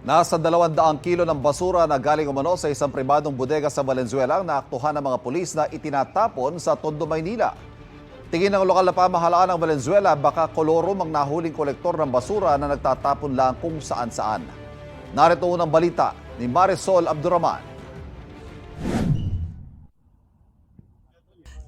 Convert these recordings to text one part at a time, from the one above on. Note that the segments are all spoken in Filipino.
Nasa 200 kilo ng basura na galing umano sa isang pribadong bodega sa Valenzuela ang naaktuhan ng mga pulis na itinatapon sa Tondo, Maynila. Tingin ng lokal na pamahalaan ng Valenzuela, baka kolorum ang nahuling kolektor ng basura na nagtatapon lang kung saan-saan. Narito unang balita ni Marisol Abduraman.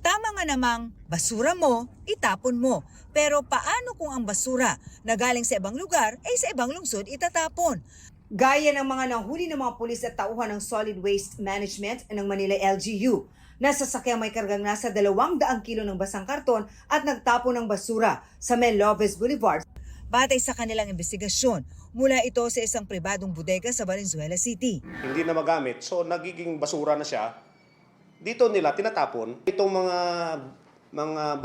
Tama nga namang basura mo, itapon mo. Pero paano kung ang basura na galing sa ibang lugar ay sa ibang lungsod itatapon? Gaya ng mga nahuli ng mga pulis at tauhan ng Solid Waste Management ng Manila LGU. Nasa sakyang may kargang nasa 200 kilo ng basang karton at nagtapon ng basura sa Meloves Boulevard. Batay sa kanilang investigasyon, mula ito sa isang pribadong bodega sa Valenzuela City. Hindi na magamit, so nagiging basura na siya. Dito nila tinatapon. Itong mga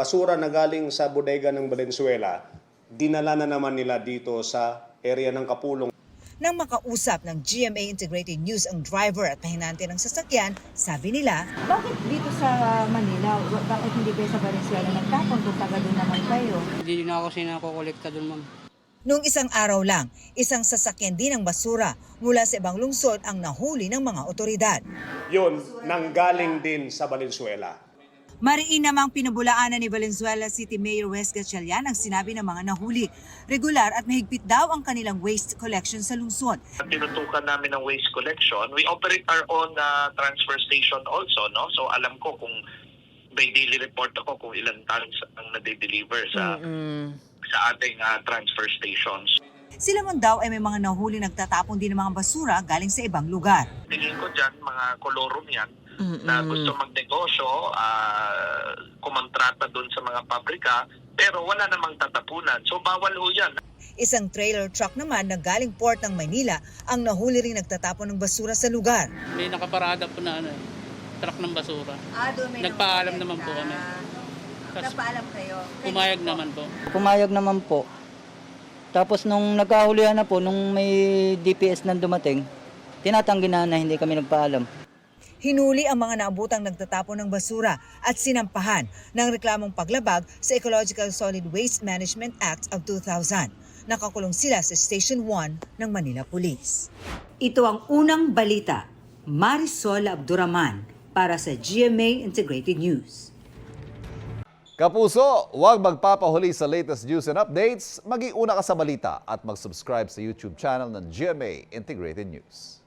basura na galing sa bodega ng Valenzuela, dinala na naman nila dito sa area ng Kapulong. Nang makausap ng GMA Integrated News ang driver at pahinante ng sasakyan, sabi nila, Bakit dito sa Manila? Bakit hindi kayo sa Valenzuela nagtapon kung taga doon naman kayo? Hindi na ako sinakokolekta doon, ma'am. noong isang araw lang, isang sasakyan din ng basura mula sa ibang lungsod ang nahuli ng mga otoridad. Yun, nanggaling din sa Valenzuela. Mariin namang pinabulaanan ni Valenzuela City Mayor Wes Gatchalian ang sinabi ng mga nahuli. Regular at mahigpit daw ang kanilang waste collection sa lungsod. Tinutukan namin ng waste collection. We operate our own transfer station also, no? So alam ko kung by daily report ako kung ilang tons ang nade-deliver sa ating transfer stations. Sila man daw ay may mga nahuli nagtatapon din ng mga basura galing sa ibang lugar. Tingin ko dyan, mga kolorum yan, na gusto magnegosyo, kumontrata doon sa mga pabrika, pero wala namang tatapunan. So bawal ho yan. Isang trailer truck naman na galing port ng Maynila ang nahuli ring nagtatapon ng basura sa lugar. May nakaparada po na truck ng basura. Doon may Nagpaalam naman po kami. Nagpaalam kayo? Pumayag naman po. Pumayag naman po. Tapos nung nagkahulihan na po, nung may DPS na dumating, tinatanggi na hindi kami nagpaalam. Hinuli ang mga naabutang nagtatapon ng basura at sinampahan ng reklamong paglabag sa Ecological Solid Waste Management Act of 2000. Nakakulong sila sa Station 1 ng Manila Police. Ito ang unang balita. Marisol Abduraman para sa GMA Integrated News. Kapuso, huwag magpapahuli sa latest news and updates. Maging una ka sa balita at mag-subscribe sa YouTube channel ng GMA Integrated News.